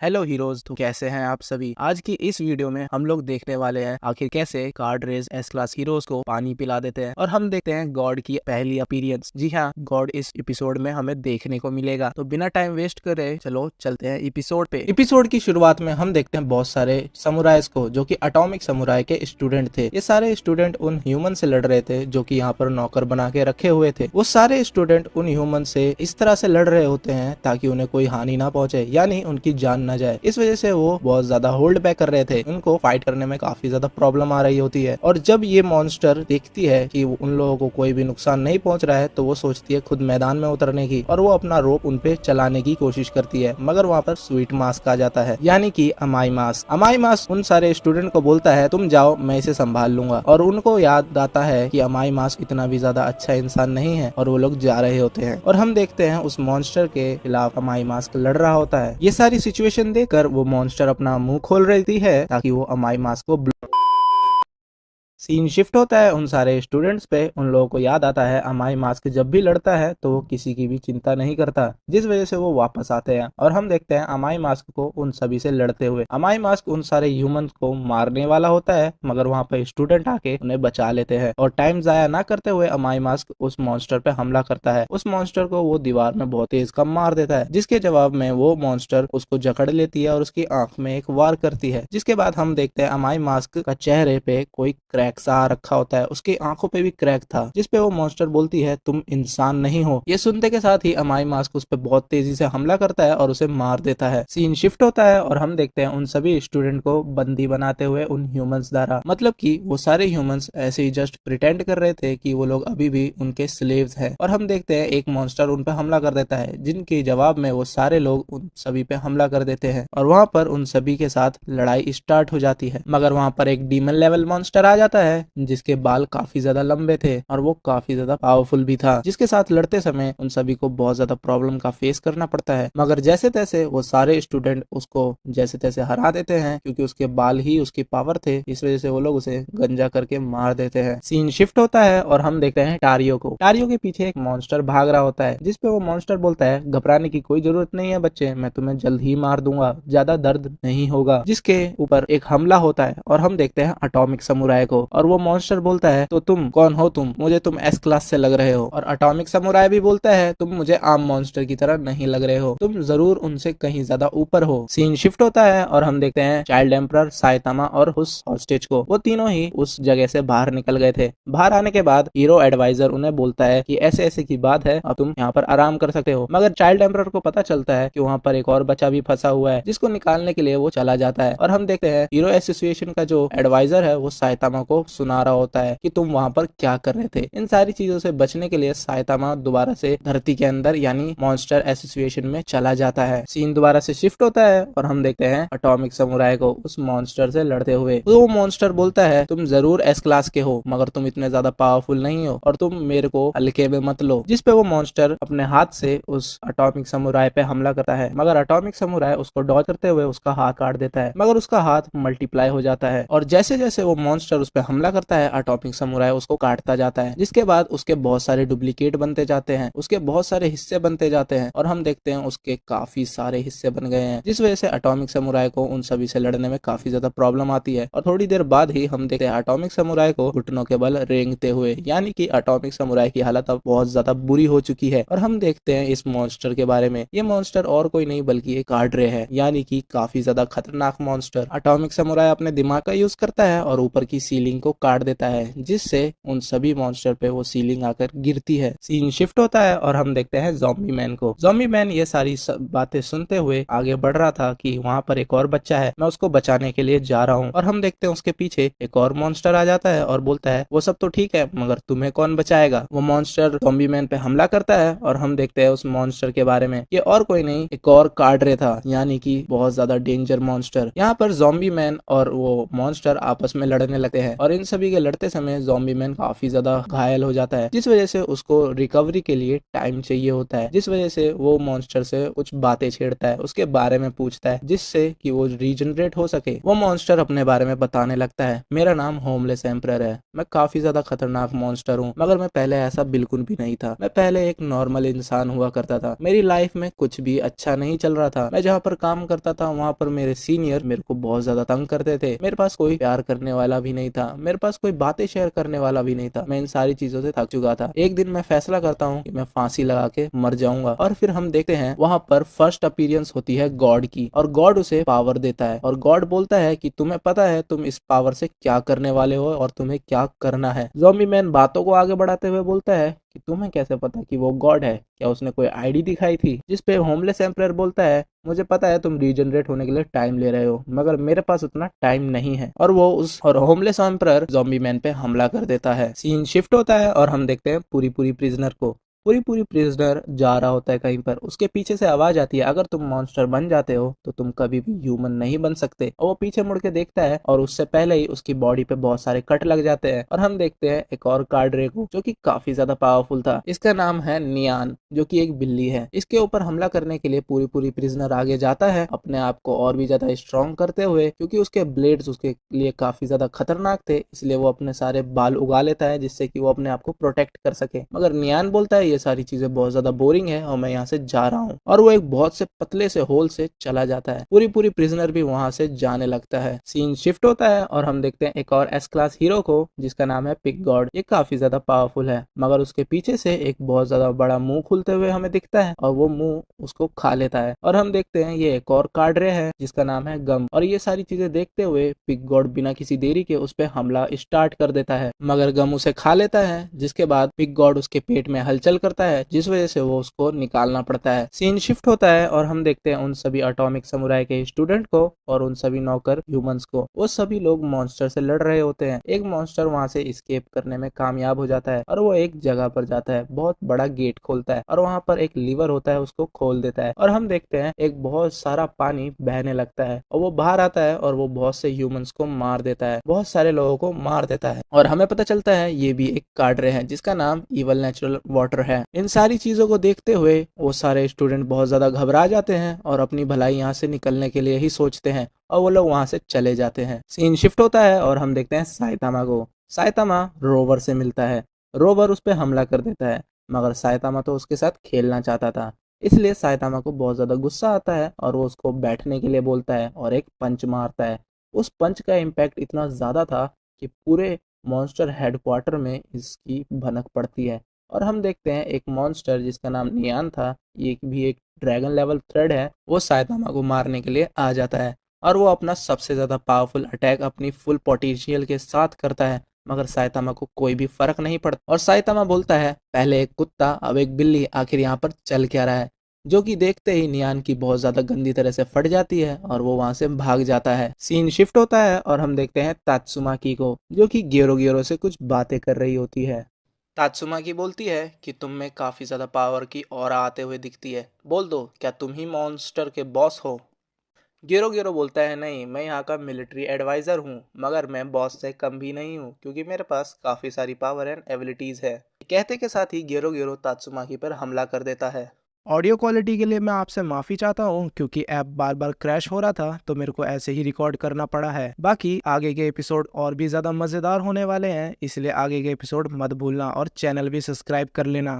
Hello heroes, तो कैसे हैं आप सभी। आज की इस वीडियो में हम लोग देखने वाले हैं आखिर कैसे कार्ड रेज एस क्लास हीरोज को पानी पिला देते हैं और हम देखते हैं गॉड की पहली अपीयरेंस। जी हाँ, गॉड इस एपिसोड में हमें देखने को मिलेगा। तो बिना टाइम वेस्ट करे चलो चलते हैं एपिसोड पे। एपिसोड की शुरुआत में हम देखते हैं बहुत सारे समुराइज को जो कि अटोमिक समुराय के स्टूडेंट थे। ये सारे स्टूडेंट उन ह्यूमन से लड़ रहे थे जो कि यहाँ पर नौकर बना के रखे हुए थे। वो सारे स्टूडेंट उन ह्यूमन से इस तरह से लड़ रहे होते हैं ताकि उन्हें कोई हानि ना पहुंचे, यानी उनकी जान ना जाए। इस वजह से वो बहुत ज्यादा होल्ड बैक कर रहे थे। उनको फाइट करने में काफी ज्यादा प्रॉब्लम आ रही होती है। और जब ये मॉन्स्टर देखती है कि उन लोगों को कोई भी नुकसान नहीं पहुंच रहा है तो वो सोचती है खुद मैदान में उतरने की और वो अपना रोप उन पे चलाने की कोशिश करती है। मगर वहाँ पर स्वीट मास्क आ जाता है, यानी कि अमाई मास्क। अमाई मास्क उन सारे स्टूडेंट को बोलता है तुम जाओ, मैं इसे संभाल लूंगा। और उनको याद आता है कि अमाई मास्क इतना भी ज्यादा अच्छा इंसान नहीं है और वो लोग जा रहे होते हैं। और हम देखते हैं उस मॉन्स्टर के खिलाफ अमाई मास्क लड़ रहा होता है। ये सारी सिचुएशन देखकर वो मॉन्स्टर अपना मुंह खोल रही है ताकि वो अमाई मास्क को सीन शिफ्ट होता है उन सारे स्टूडेंट्स पे। उन लोगों को याद आता है अमाई मास्क जब भी लड़ता है तो वो किसी की भी चिंता नहीं करता, जिस वजह से वो वापस आते हैं। और हम देखते हैं अमाई मास्क को उन सभी से लड़ते हुए। अमाई मास्क उन सारे ह्यूमंस को मारने वाला होता है, मगर वहाँ पे स्टूडेंट आके उन्हें बचा लेते हैं। और टाइम जाया ना करते हुए अमाई मास्क उस मॉन्स्टर पे हमला करता है। उस मॉन्स्टर को वो दीवार में बहुत तेज कम मार देता है, जिसके जवाब में वो मॉन्स्टर उसको जकड़ लेती है और उसकी आंख में एक वार करती है। जिसके बाद हम देखते हैं अमाई मास्क का चेहरे पे कोई क्रैक सा रखा होता है, उसकी आंखों पे भी क्रैक था, जिसपे वो मॉन्स्टर बोलती है तुम इंसान नहीं हो। ये सुनते के साथ ही अमाई मास्क उस पे बहुत तेजी से हमला करता है और उसे मार देता है। सीन शिफ्ट होता है और हम देखते हैं उन सभी स्टूडेंट को बंदी बनाते हुए उन ह्यूमंस द्वारा। मतलब कि वो सारे ह्यूमंस ऐसे ही जस्ट प्रिटेंड कर रहे थे कि वो लोग अभी भी उनके स्लेव्स हैं। और हम देखते हैं एक मॉन्स्टर उन पे हमला कर देता है, जिनके जवाब में वो सारे लोग उन सभी पे हमला कर देते हैं और वहां पर उन सभी के साथ लड़ाई स्टार्ट हो जाती है। मगर वहां पर एक डीमन लेवल मॉन्स्टर आ जाता है जिसके बाल काफी ज्यादा लंबे थे और वो काफी ज्यादा पावरफुल भी था, जिसके साथ लड़ते समय उन सभी को बहुत ज्यादा प्रॉब्लम का फेस करना पड़ता है। मगर जैसे तैसे वो सारे स्टूडेंट उसको जैसे तैसे हरा देते हैं, क्योंकि उसके बाल ही उसकी पावर थे। इस वजह से वो लोग उसे गंजा करके मार देते हैं। सीन शिफ्ट होता है और हम देखते हैं टारियो को। टारियो के पीछे एक मॉन्स्टर भाग रहा होता है, जिसपे वो मॉन्स्टर बोलता है घबराने की कोई जरूरत नहीं है बच्चे, मैं तुम्हें जल्द ही मार दूंगा, ज्यादा दर्द नहीं होगा। जिसके ऊपर एक हमला होता है और हम देखते हैं अटोमिक समुराय को। और वो मॉन्स्टर बोलता है तो तुम कौन हो, तुम मुझे तुम एस क्लास से लग रहे हो। और अटोमिक समुराय भी बोलता है तुम मुझे आम मॉन्स्टर की तरह नहीं लग रहे हो, तुम जरूर उनसे कहीं ज्यादा ऊपर हो। सीन शिफ्ट होता है और हम देखते हैं चाइल्ड एम्परर, साइतामा और हुस हॉस्टेज को। वो तीनों ही उस जगह से बाहर निकल गए थे। बाहर आने के बाद हीरो एडवाइजर उन्हें बोलता है कि ऐसे ऐसे की बात है और तुम यहाँ पर आराम कर सकते हो। मगर चाइल्ड एम्परर को पता चलता है कि वहाँ पर एक और बच्चा भी फंसा हुआ है, जिसको निकालने के लिए वो चला जाता है। और हम देखते हैं हीरो एसोसिएशन का जो एडवाइजर है वो साइतामा को सुना रहा होता है कि तुम वहाँ पर क्या कर रहे थे। इन सारी चीजों से बचने के लिए साइतामा दोबारा से धरती के अंदर यानी मॉन्स्टर एसोसिएशन में चला जाता है। सीन दोबारा से शिफ्ट होता है और हम देखते हैं अटोमिक समुराय को उस मॉन्स्टर से लड़ते हुए। तो वो मॉन्स्टर बोलता है तुम जरूर एस क्लास के हो, मगर तुम इतने ज्यादा पावरफुल नहीं हो और तुम मेरे को हल्के में मत लो। जिसपे वो मॉन्स्टर अपने हाथ से उस अटोमिक समुराय पे हमला करता है, मगर अटोमिक समुराय उसको डॉज करते हुए उसका हाथ काट देता है। मगर उसका हाथ मल्टीप्लाई हो जाता है और जैसे जैसे वो मॉन्स्टर उस पर हमला करता है अटोमिक समुराय उसको काटता जाता है, जिसके बाद उसके बहुत सारे डुप्लीकेट बनते जाते हैं, उसके बहुत सारे हिस्से बनते जाते हैं और हम देखते हैं उसके काफी सारे हिस्से बन गए हैं, जिस वजह से अटोमिक समुराय को उन सभी से लड़ने में काफी ज्यादा प्रॉब्लम आती है। और थोड़ी देर बाद ही हम देखते हैं अटोमिक समुराय को घुटनों के बल रेंगते हुए, यानी कि अटोमिक समुराय की हालत अब बहुत ज्यादा बुरी हो चुकी है। और हम देखते हैं इस मॉन्स्टर के बारे में। ये मॉन्स्टर और कोई नहीं बल्कि एक कार्ड्रे है, यानी कि काफी ज्यादा खतरनाक मॉन्स्टर। अटोमिक समुराय अपने दिमाग का यूज करता है और ऊपर की सीलिंग को काट देता है, जिससे उन सभी मॉन्स्टर पे वो सीलिंग आकर गिरती है। सीन शिफ्ट होता है और हम देखते हैं ज़ॉम्बी मैन को। ज़ॉम्बी मैन ये सारी बातें सुनते हुए आगे बढ़ रहा था कि वहाँ पर एक और बच्चा है, मैं उसको बचाने के लिए जा रहा हूँ। और हम देखते हैं उसके पीछे एक और मॉन्स्टर आ जाता है और बोलता है वो सब तो ठीक है, मगर तुम्हें कौन बचाएगा। वो मॉन्स्टर ज़ॉम्बी मैन पे हमला करता है और हम देखते हैं उस मॉन्स्टर के बारे में। ये और कोई नहीं एक और कार्ड्रे था, यानी कि बहुत ज्यादा डेंजर मॉन्स्टर। यहाँ पर ज़ॉम्बी मैन और वो मॉन्स्टर आपस में लड़ने लगते हैं। और इन सभी के लड़ते समय ज़ॉम्बी मैन काफी ज्यादा घायल हो जाता है, जिस वजह से उसको रिकवरी के लिए टाइम चाहिए होता है, जिस वजह से वो मॉन्स्टर से कुछ बातें छेड़ता है, उसके बारे में पूछता है जिससे कि वो रीजनरेट हो सके। वो मॉन्स्टर अपने बारे में बताने लगता है, मेरा नाम होमलेस एम्परर है, मैं काफी ज्यादा खतरनाक मॉन्स्टर हूँ, मगर मैं पहले ऐसा बिल्कुल भी नहीं था। मैं पहले एक नॉर्मल इंसान हुआ करता था, मेरी लाइफ में कुछ भी अच्छा नहीं चल रहा था। मैं जहाँ पर काम करता था वहाँ पर मेरे सीनियर मेरे को बहुत ज्यादा तंग करते थे, मेरे पास कोई प्यार करने वाला भी नहीं था, मेरे पास कोई बातें शेयर करने वाला भी नहीं था। मैं इन सारी चीजों से थक चुका था। एक दिन मैं फैसला करता हूँ कि मैं फांसी लगा के मर जाऊंगा। और फिर हम देखते हैं वहाँ पर फर्स्ट अपीयरेंस होती है गॉड की, और गॉड उसे पावर देता है, और गॉड बोलता है कि तुम्हें पता है तुम इस पावर से क्या करने वाले हो और तुम्हें क्या करना है। ज़ॉम्बी मैन बातों को आगे बढ़ाते हुए बोलता है कि तुम्हें कैसे पता कि वो गॉड है? क्या उसने कोई आईडी दिखाई थी? जिस पे होमलेस एम्परर बोलता है, मुझे पता है तुम रीजनरेट होने के लिए टाइम ले रहे हो, मगर मेरे पास उतना टाइम नहीं है। और वो होमलेस एम्परर ज़ॉम्बी मैन पे हमला कर देता है। सीन शिफ्ट होता है और हम देखते हैं पूरी प्रिजनर को। पूरी प्रिजनर जा रहा होता है कहीं पर, उसके पीछे से आवाज आती है, अगर तुम मॉन्स्टर बन जाते हो तो तुम कभी भी ह्यूमन नहीं बन सकते। और वो पीछे मुड़ के देखता है और उससे पहले ही उसकी बॉडी पे बहुत सारे कट लग जाते हैं। और हम देखते हैं एक और कार्डरे को जो कि काफी ज्यादा पावरफुल था। इसका नाम है नियान, जो कि एक बिल्ली है। इसके ऊपर हमला करने के लिए पूरी प्रिजनर आगे जाता है, अपने आप को और भी ज्यादा स्ट्रॉन्ग करते हुए, क्योंकि उसके ब्लेड्स उसके लिए काफी ज्यादा खतरनाक थे, इसलिए वो अपने सारे बाल उगा लेता है जिससे कि वो अपने आप को प्रोटेक्ट कर सके। मगर नियान बोलता है ये सारी चीजें बहुत ज्यादा बोरिंग है और मैं यहाँ से जा रहा हूँ। और वो एक बहुत से पतले से होल से चला जाता है। पूरी प्रिजनर भी वहां से जाने लगता है। सीन शिफ्ट होता है और हम देखते हैं एक और एस क्लास हीरो को जिसका नाम है पिग गॉड। ये काफी ज्यादा पावरफुल है, मगर उसके पीछे से एक बहुत ज्यादा बड़ा मुंह खुलते हुए हमें दिखता है और वो मुंह उसको खा लेता है। और हम देखते हैं ये एक और कार्डरे है जिसका नाम है गम। और ये सारी चीजें देखते हुए पिग गॉड बिना किसी देरी के उस पर हमला स्टार्ट कर देता है, मगर गम उसे खा लेता है, जिसके बाद पिग गॉड उसके पेट में हलचल करता है, जिस वजह से वो उसको निकालना पड़ता है। सीन शिफ्ट होता है और हम देखते हैं उन सभी एटॉमिक समुराय के स्टूडेंट को और उन सभी नौकर ह्यूमंस को। वो सभी लोग मॉन्स्टर से लड़ रहे होते हैं। एक मॉन्स्टर वहां से एस्केप करने में कामयाब हो जाता है और वो एक जगह पर जाता है, बहुत बड़ा गेट खोलता है और वहां पर एक लीवर होता है, उसको खोल देता है। और हम देखते हैं एक बहुत सारा पानी बहने लगता है और वो बाहर आता है और वो बहुत से ह्यूमंस को मार देता है, बहुत सारे लोगों को मार देता है। और हमें पता चलता है ये भी एक कार्डरे है जिसका नाम इवल नेचुरल वाटर है। इन सारी चीजों को देखते हुए वो सारे स्टूडेंट बहुत ज्यादा घबरा जाते हैं और अपनी भलाई यहाँ से निकलने के लिए ही सोचते हैं और वो लोग वहां से चले जाते हैं। सीन शिफ्ट होता है और हम देखते हैं साइतामा को। साइतामा रोवर से मिलता है। रोवर उस पर हमला कर देता है, मगर साइतामा तो उसके साथ खेलना चाहता था, इसलिए साइतामा को बहुत ज्यादा गुस्सा आता है और वो उसको बैठने के लिए बोलता है और एक पंच मारता है। उस पंच का इम्पैक्ट इतना ज्यादा था कि पूरे मॉन्स्टर हेडक्वार्टर में इसकी भनक पड़ती है। और हम देखते हैं एक मॉन्स्टर जिसका नाम नियान था, ये भी एक ड्रैगन लेवल थ्रेड है, वो साइतामा को मारने के लिए आ जाता है और वो अपना सबसे ज्यादा पावरफुल अटैक अपनी फुल पोटेंशियल के साथ करता है, मगर साइतामा को कोई भी फर्क नहीं पड़ता। और साइतामा बोलता है, पहले एक कुत्ता अब एक बिल्ली, आखिर यहाँ पर चल क्या रहा है? जो कि देखते ही नियान की बहुत ज्यादा गंदी तरह से फट जाती है और वो वहां से भाग जाता है। सीन शिफ्ट होता है और हम देखते हैं तात्सुमाकी को, जो कि गेरो से कुछ बातें कर रही होती है। तात्सुमाकी बोलती है कि तुम में काफी ज्यादा पावर की ऑरा आते हुए दिखती है, बोल दो क्या तुम ही मॉन्स्टर के बॉस हो? गेरो बोलता है, नहीं, मैं यहाँ का मिलिट्री एडवाइजर हूँ, मगर मैं बॉस से कम भी नहीं हूँ क्योंकि मेरे पास काफी सारी पावर एंड एबिलिटीज है। कहते के साथ ही गेरो तात्सुमाकी पर हमला कर देता है। ऑडियो क्वालिटी के लिए मैं आपसे माफी चाहता हूँ क्योंकि ऐप बार बार क्रैश हो रहा था, तो मेरे को ऐसे ही रिकॉर्ड करना पड़ा है। बाकी आगे के एपिसोड और भी ज्यादा मजेदार होने वाले हैं, इसलिए आगे के एपिसोड मत भूलना और चैनल भी सब्सक्राइब कर लेना।